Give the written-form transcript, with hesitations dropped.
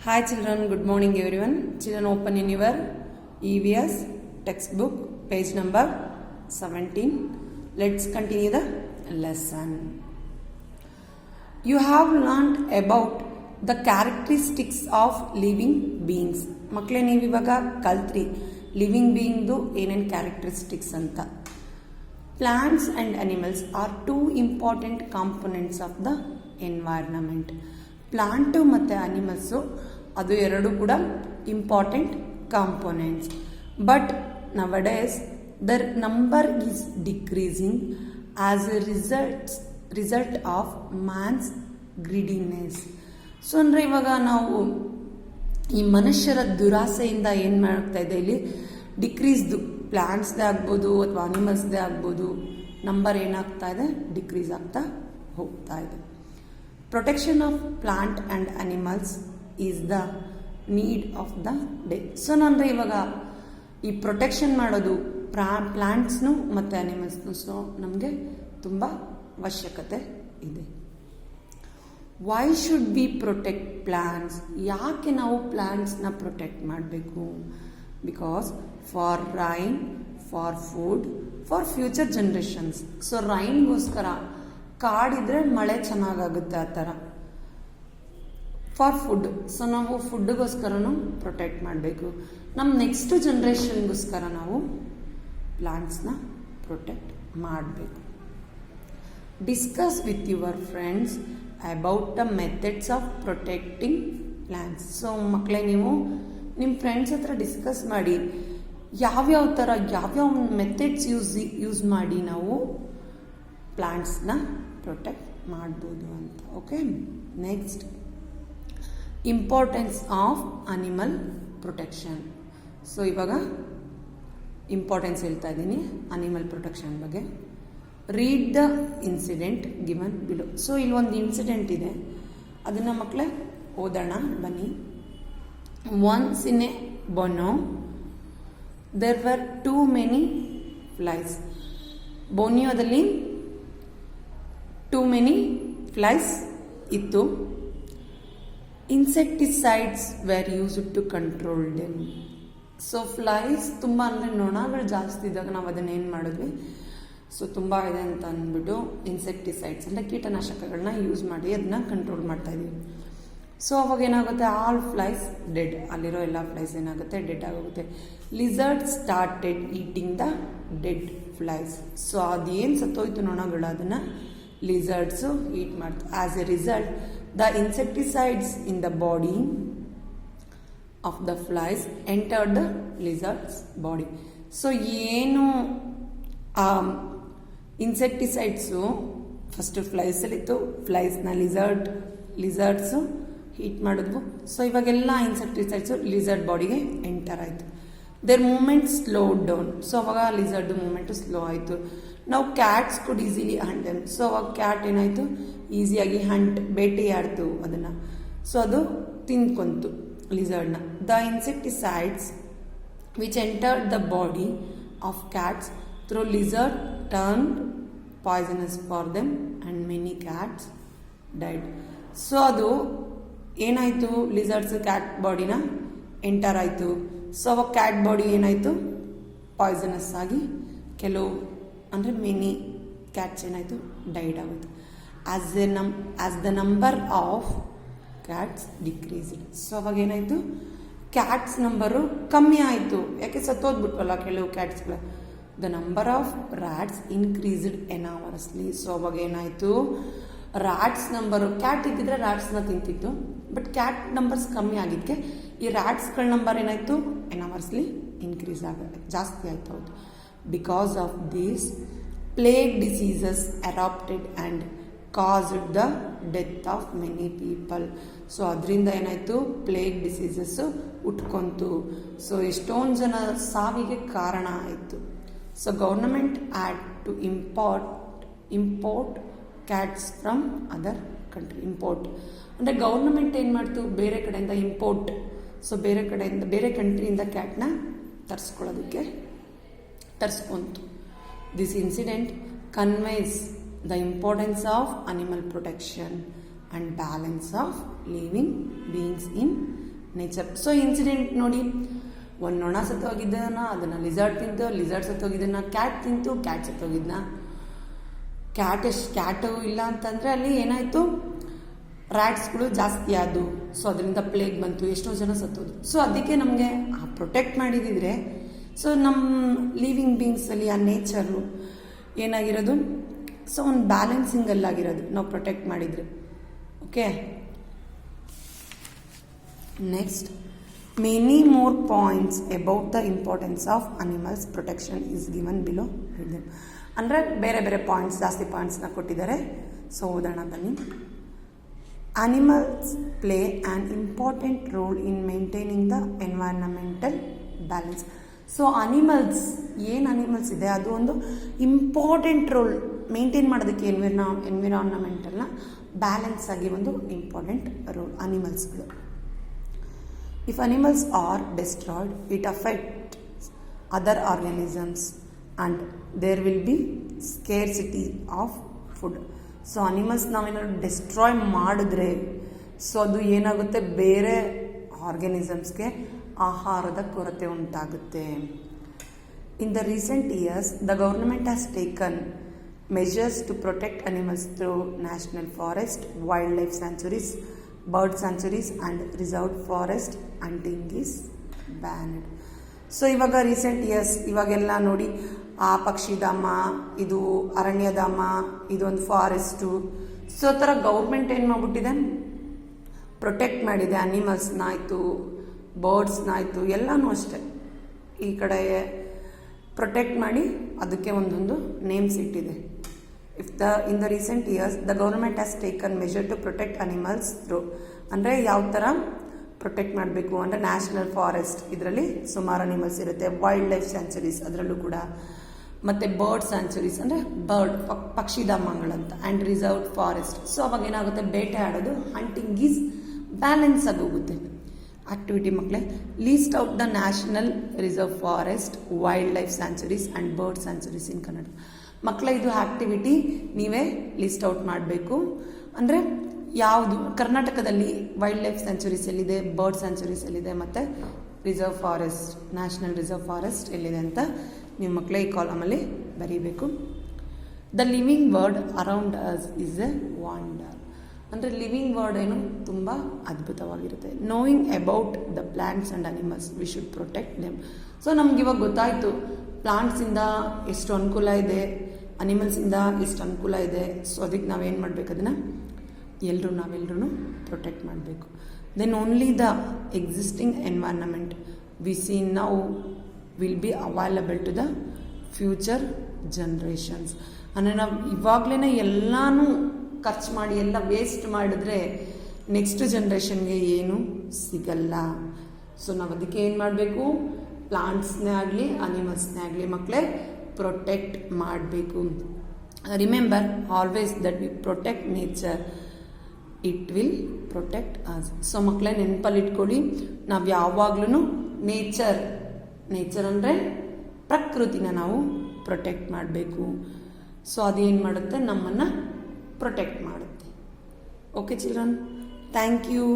Hi children, good morning everyone. Children, open in your EVS textbook, page number 17. Let's continue the lesson. You have learned about the characteristics of living beings. ಮಕ್ಕಳೇ ನೀವು ಇವಾಗ ಕಲ್ತ್ರಿ living ಬೀಯಿಂಗ್ದು ಏನೇನು characteristics ಅಂತ. Plants and animals are two important components of the environment. Plant ಮತ್ತು animals ಅದು ಎರಡು ಕೂಡ important components. But nowadays their number is decreasing as a result of man's greediness. So ಅಂದರೆ ಇವಾಗ ನಾವು ಈ ಮನುಷ್ಯರ ದುರಾಸೆಯಿಂದ ಏನು ಮಾಡ್ತಾ ಇದೆ, ಇಲ್ಲಿ ಡಿಕ್ರೀಸ್ದು ಪ್ಲಾಂಟ್ಸ್ದೇ ಆಗ್ಬೋದು ಅಥವಾ ಅನಿಮಲ್ಸ್ದೇ ಆಗ್ಬೋದು, ನಂಬರ್ ಏನಾಗ್ತಾ ಇದೆ, ಡಿಕ್ರೀಸ್ ಆಗ್ತಾ ಹೋಗ್ತಾ ಇದೆ. Protection of plant and animals is the need of the day. So ಅಂದರೆ ಇವಾಗ ಈ ಪ್ರೊಟೆಕ್ಷನ್ ಮಾಡೋದು ಪ್ಲಾಂಟ್ಸ್ನು ಮತ್ತು ಅನಿಮಲ್ಸ್ನು ಸೊ ನಮಗೆ ತುಂಬ ಅವಶ್ಯಕತೆ ಇದೆ. Why should be protect plants? ಯಾಕೆ ನಾವು ಪ್ಲಾಂಟ್ಸ್ನ ಪ್ರೊಟೆಕ್ಟ್ ಮಾಡಬೇಕು? Because for rain, for food, for future generations. So ರೈನ್ಗೋಸ್ಕರ ಕಾಡಿದ್ರೆ ಮಳೆ ಚೆನ್ನಾಗಾಗುತ್ತೆ, ಆ ಥರ. ಫಾರ್ ಫುಡ್, ಸೊ ನಾವು ಫುಡ್ಗೋಸ್ಕರನೂ ಪ್ರೊಟೆಕ್ಟ್ ಮಾಡಬೇಕು. ನಮ್ಮ ನೆಕ್ಸ್ಟ್ ಜನ್ರೇಷನ್ಗೋಸ್ಕರ ನಾವು ಪ್ಲಾಂಟ್ಸ್ನ ಪ್ರೊಟೆಕ್ಟ್ ಮಾಡಬೇಕು. Discuss with your friends about the methods of protecting plants. So ಮಕ್ಕಳೇ, ನೀವು ನಿಮ್ಮ ಫ್ರೆಂಡ್ಸ್ ಹತ್ರ ಡಿಸ್ಕಸ್ ಮಾಡಿ ಯಾವ್ಯಾವ ಥರ ಯಾವ್ಯಾವ ಮೆಥಡ್ಸ್ ಯೂಸ್ ಮಾಡಿ ನಾವು ಪ್ಲಾಂಟ್ಸ್ನ ಪ್ರೊಟೆಕ್ಟ್ ಮಾಡ್ಬೋದು ಅಂತ. Okay, next importance of animal protection. So ಇವಾಗ ಇಂಪಾರ್ಟೆನ್ಸ್ ಹೇಳ್ತಾ ಇದ್ದೀನಿ ಅನಿಮಲ್ ಪ್ರೊಟೆಕ್ಷನ್ ಬಗ್ಗೆ. Read the incident given below. So ಇಲ್ಲೊಂದು ಇನ್ಸಿಡೆಂಟ್ ಇದೆ, ಅದನ್ನು ಮಕ್ಕಳೇ ಓದೋಣ ಬನ್ನಿ. Once in a Borneo there were too many flies. ಬೋನಿಯೋದಲ್ಲಿ ಟೂ ಮೆನಿ ಫ್ಲೈಸ್ ಇತ್ತು. Insecticides were used to control them. So flies ತುಂಬ ಅಂದರೆ ನೊಣಗಳು ಜಾಸ್ತಿ ಇದ್ದಾಗ ನಾವು ಅದನ್ನು ಏನು ಮಾಡಿದ್ವಿ, ಸೊ ತುಂಬ ಇದೆ ಅಂತ ಅಂದ್ಬಿಟ್ಟು ಇನ್ಸೆಕ್ಟಿಸೈಡ್ಸ್ ಅಂದರೆ ಕೀಟನಾಶಕಗಳನ್ನ ಯೂಸ್ ಮಾಡಿ ಅದನ್ನ ಕಂಟ್ರೋಲ್ ಮಾಡ್ತಾ ಇದೀವಿ. ಸೊ ಅವಾಗ ಏನಾಗುತ್ತೆ, ಆಲ್ ಫ್ಲೈಸ್ ಡೆಡ್. ಅಲ್ಲಿರೋ ಎಲ್ಲ ಫ್ಲೈಸ್ ಏನಾಗುತ್ತೆ, ಡೆಡ್ ಆಗೋಗುತ್ತೆ. Lizard started eating the dead flies. So ಅದೇನು ಸತ್ತೋಯ್ತು ನೊಣಗಳು, ಅದನ್ನು ಲಿಸರ್ಡ್ಸು ಈಟ್ ಮಾಡ್ತಾರೆ. As a result the insecticides in the body of the flies entered the lizards body. So ಏನು ಇನ್ಸೆಕ್ಟಿಸೈಡ್ಸು ಫಸ್ಟು ಫ್ಲೈಸಲ್ಲಿತ್ತು, ಫ್ಲೈಸ್ನ ಲಿಸರ್ಡ್ಸು ಹೀಟ್ ಮಾಡಿದ್ವು. ಸೊ ಇವಾಗೆಲ್ಲ ಇನ್ಸೆಕ್ಟಿಸೈಡ್ಸು ಲಿಸರ್ಡ್ ಬಾಡಿಗೆ ಎಂಟರ್ ಆಯಿತು. Their movement slow down. So ಅವಾಗ lizard movement slow ಆಯಿತು. ನಾವು cats could easily hunt them. So ಅವಾಗ ಕ್ಯಾಟ್ ಏನಾಯಿತು, ಈಸಿಯಾಗಿ ಬೇಟೆಯಾಡ್ತು ಅದನ್ನು. ಸೊ ಅದು ತಿಂದ್ಕೊಂತು ಲಿಸರ್ಡ್ನ. The insecticides which entered the body of cats through lizard turned poisonous for them and many cats died. So ಅದು ಏನಾಯಿತು, ಲಿಸರ್ಡ್ಸ್ ಕ್ಯಾಟ್ ಬಾಡಿನ ಎಂಟರ್ ಆಯಿತು. ಸೊ ಅವಾಗ ಕ್ಯಾಟ್ ಬಾಡಿ ಏನಾಯಿತು, ಪಾಯ್ಸನಸ್ ಆಗಿ ಕೆಲವು ಅಂದರೆ ಮೆನಿ ಕ್ಯಾಟ್ಸ್ ಏನಾಯಿತು, ಡೈಡ್ ಆಗುತ್ತೆ. As the number of cats decreased. So ಅವಾಗ ಏನಾಯಿತು, ಕ್ಯಾಟ್ಸ್ ನಂಬರು ಕಮ್ಮಿ ಆಯಿತು. ಯಾಕೆ ಸತ್ತೋದ್ಬಿಟ್ವಲ್ಲ ಕೆಲವು ಕ್ಯಾಟ್ಸ್ಗಳು. The number of rats increased enormously. So ಅವಾಗ ಏನಾಯಿತು, ರ್ಯಾಟ್ಸ್ ನಂಬರು, ಕ್ಯಾಟ್ ಇದ್ದಿದ್ರೆ ರ್ಯಾಟ್ಸ್ನ ತಿಂತಿತ್ತು, ಬಟ್ ಕ್ಯಾಟ್ ನಂಬರ್ಸ್ ಕಮ್ಮಿ ಆಗಿದ್ದಕ್ಕೆ ಈ ರ್ಯಾಟ್ಸ್ಗಳ ನಂಬರ್ ಏನಾಯಿತು, ಎನಾಮರಸ್ಲಿ ಇನ್ಕ್ರೀಸ್ ಜಾಸ್ತಿ ಆಯಿತು. ಹೌದು. Because of this plague diseases erupted and caused the death of many people. So ಅದರಿಂದ ಏನಾಯಿತು, ಪ್ಲೇಗ್ ಡಿಸೀಸಸ್ಸು ಉಟ್ಕೊಂತು. ಸೊ ಎಷ್ಟೊಂದು ಜನ ಸಾವಿಗೆ ಕಾರಣ ಆಯಿತು. So government had to import cats from other country. Import ಅಂದರೆ ಗೌರ್ನಮೆಂಟ್ ಏನು ಮಾಡ್ತು, ಬೇರೆ ಕಡೆಯಿಂದ ಇಂಪೋರ್ಟ್, ಸೊ ಬೇರೆ ಕಡೆಯಿಂದ ಬೇರೆ ಕಂಟ್ರಿಯಿಂದ ಕ್ಯಾಟ್ನ ತರಿಸ್ಕೊಂತು. This incident conveys the importance of animal protection and balance of living beings in nature. So incident ನೋಡಿ, ಒಂದು ನೊಣ ಸತ್ತೋಗಿದ್ದನ ಅದನ್ನು ಲಿಸರ್ಟ್ ತಿಂತು, ಲಿಸರ್ಟ್ ಸತ್ತೋಗಿದ್ದನ್ನ ಕ್ಯಾಟ್ ತಿಂತು, ಕ್ಯಾಟ್ ಸತ್ತೋಗಿದ್ದನ್ನ ಕ್ಯಾಟು ಇಲ್ಲ ಅಂತಂದರೆ ಅಲ್ಲಿ ಏನಾಯಿತು, ರ್ಯಾಟ್ಸ್ಗಳು ಜಾಸ್ತಿ ಆದವು. ಸೊ ಅದರಿಂದ ಪ್ಲೇಗ್ ಬಂತು, ಎಷ್ಟೋ ಜನ ಸತ್ತೋದು. ಸೊ ಅದಕ್ಕೆ ನಮಗೆ ಪ್ರೊಟೆಕ್ಟ್ ಮಾಡಿದಿದ್ರೆ, ಸೊ ನಮ್ಮ ಲಿವಿಂಗ್ ಬೀಯಿಂಗ್ಸಲ್ಲಿ ಆ ನೇಚರು ಏನಾಗಿರೋದು, ಸೊ ಒಂದು ಬ್ಯಾಲೆನ್ಸಿಂಗಲ್ಲಾಗಿರೋದು ನಾವು ಪ್ರೊಟೆಕ್ಟ್ ಮಾಡಿದರೆ. Okay, next many more points about the importance of animals protection is given below. ಅಂದರೆ ಬೇರೆ ಬೇರೆ ಪಾಯಿಂಟ್ಸ್, ಜಾಸ್ತಿ ಪಾಯಿಂಟ್ಸ್ನ ಕೊಟ್ಟಿದ್ದಾರೆ. ಸೊ ಓದೋಣ ಬನ್ನಿ. Animals play an important role in maintaining the environmental balance. So animals, ಏನು ಅನಿಮಲ್ಸ್ ಇದೆ ಅದು ಒಂದು ಇಂಪಾರ್ಟೆಂಟ್ ರೋಲ್ ಮೇಂಟೈನ್ ಮಾಡೋದಕ್ಕೆ ಎನ್ವಿರಾನ್ಮೆಂಟಲ್ನ ಬ್ಯಾಲೆನ್ಸ್ ಆಗಿ ಒಂದು ಇಂಪಾರ್ಟೆಂಟ್ ರೋಲ್ ಅನಿಮಲ್ಸ್ಗಳು. If animals are destroyed it affects other organisms and there will be scarcity of food. So animals ನಾವೇನಾದ್ರು destroy ಮಾಡಿದ್ರೆ ಸೊ ಅದು ಏನಾಗುತ್ತೆ, ಬೇರೆ ಆರ್ಗ್ಯಾನಿಸಮ್ಸ್ಗೆ ಆಹಾರದ ಕೊರತೆ ಉಂಟಾಗುತ್ತೆ. In the recent years the government has taken measures to protect animals through national forest, wild life sanctuaries, bird sanctuaries and reserved forest. Hunting is banned. So ಇವಾಗ ರೀಸೆಂಟ್ ಇಯರ್ಸ್ ಇವಾಗೆಲ್ಲ ನೋಡಿ, ಆ ಪಕ್ಷಿಧಾಮ, ಇದು ಅರಣ್ಯಧಾಮ, ಇದೊಂದು ಫಾರೆಸ್ಟು. ಸೊ ಥರ government ಏನು ಮಾಡಿಬಿಟ್ಟಿದೆ, protect ಮಾಡಿದೆ ಅನಿಮಲ್ಸ್ನ ಆಯಿತು, ಬರ್ಡ್ಸ್ನ ಆಯಿತು, ಎಲ್ಲನೂ ಅಷ್ಟೆ ಈ ಕಡೆ ಪ್ರೊಟೆಕ್ಟ್ ಮಾಡಿ ಅದಕ್ಕೆ ಒಂದೊಂದು ನೇಮ್ಸ್ ಇಟ್ಟಿದೆ. In the recent years the government has taken measure to protect animals through. ಅಂದರೆ ಯಾವ ಥರ ಪ್ರೊಟೆಕ್ಟ್ ಮಾಡಬೇಕು ಅಂದರೆ ನ್ಯಾಷನಲ್ ಫಾರೆಸ್ಟ್, ಇದರಲ್ಲಿ ಸುಮಾರು ಅನಿಮಲ್ಸ್ ಇರುತ್ತೆ, ವೈಲ್ಡ್ ಲೈಫ್ ಸ್ಯಾಂಚುರೀಸ್ ಅದರಲ್ಲೂ ಕೂಡ, ಮತ್ತು ಬರ್ಡ್ ಸ್ಯಾಂಚುರೀಸ್ ಅಂದರೆ ಪಕ್ಷಿಧಾಮಗಳಂತ, ಆ್ಯಂಡ್ ರಿಸರ್ವ್ಡ್ ಫಾರೆಸ್ಟ್. ಸೊ ಅವಾಗ ಏನಾಗುತ್ತೆ, ಬೇಟೆ ಆಡೋದು, ಹಂಟಿಂಗ್ ಈಸ್ ಬ್ಯಾಲೆನ್ಸ್ ಆಗೋಗುತ್ತೆ. ಆಕ್ಟಿವಿಟಿ ಮಕ್ಕಳೇ, list out the national reserve forest, wild life sanctuaries and bird sanctuaries in Kannada. ಮಕ್ಕಳೇ ಇದು ಆ್ಯಕ್ಟಿವಿಟಿ ನೀವೇ ಲಿಸ್ಟ್ ಔಟ್ ಮಾಡಬೇಕು. ಅಂದರೆ ಯಾವುದು ಕರ್ನಾಟಕದಲ್ಲಿ ವೈಲ್ಡ್ ಲೈಫ್ ಸ್ಯಾಂಚುರೀಸ್ ಎಲ್ಲಿದೆ, ಬರ್ಡ್ ಸ್ಯಾಂಚುರೀಸ್ ಎಲ್ಲಿದೆ, ಮತ್ತು reserve forest, national reserve forest ಎಲ್ಲಿದೆ ಅಂತ ನೀವು ಮಕ್ಕಳೇ ಈ ಕಾಲಮಲ್ಲಿ ಬರೀಬೇಕು. The living world around us is a wonder. ಅಂದರೆ ಲಿವಿಂಗ್ ವರ್ಡ್ ಏನು ತುಂಬ ಅದ್ಭುತವಾಗಿರುತ್ತೆ. Knowing about the plants and animals we should protect them. So ನಮ್ಗೆ ಇವಾಗ ಗೊತ್ತಾಯಿತು ಪ್ಲಾಂಟ್ಸಿಂದ ಎಷ್ಟು ಅನುಕೂಲ ಇದೆ, ಅನಿಮಲ್ಸಿಂದ ಎಷ್ಟು ಅನುಕೂಲ ಇದೆ. ಸೊ ಅದಕ್ಕೆ ನಾವೇನು ಮಾಡಬೇಕು, ಅದನ್ನು ನಾವೆಲ್ಲರೂ ಪ್ರೊಟೆಕ್ಟ್ ಮಾಡಬೇಕು. Then only the existing environment we see now will be available to the future generations. ಅಂದರೆ ನಾವು ಇವಾಗಲೇ ಎಲ್ಲನೂ ಖರ್ಚು ಮಾಡಿ ಎಲ್ಲ ವೇಸ್ಟ್ ಮಾಡಿದ್ರೆ ನೆಕ್ಸ್ಟ್ ಜನ್ರೇಷನ್ಗೆ ಏನೂ ಸಿಗಲ್ಲ. ಸೊ ನಾವು ಅದಕ್ಕೆ ಏನು ಮಾಡಬೇಕು, ಪ್ಲಾಂಟ್ಸ್ನೇ ಆಗಲಿ ಅನಿಮಲ್ಸ್ನೇ ಆಗಲಿ ಮಕ್ಕಳೇ ಪ್ರೊಟೆಕ್ಟ್ ಮಾಡಬೇಕು. Remember always that we protect nature, it will protect us. So ಮಕ್ಕಳೇ ನೆನಪಲ್ಲಿ ಇಟ್ಕೊಳ್ಳಿ, ನಾವು ಯಾವಾಗ್ಲೂ ನೇಚರ್ ಅಂದರೆ ಪ್ರಕೃತಿನ ನಾವು ಪ್ರೊಟೆಕ್ಟ್ ಮಾಡಬೇಕು. ಸೊ ಅದೇನು ಮಾಡುತ್ತೆ, ನಮ್ಮನ್ನು ಪ್ರೊಟೆಕ್ಟ್ ಮಾಡುತ್ತೆ. Okay children, thank you.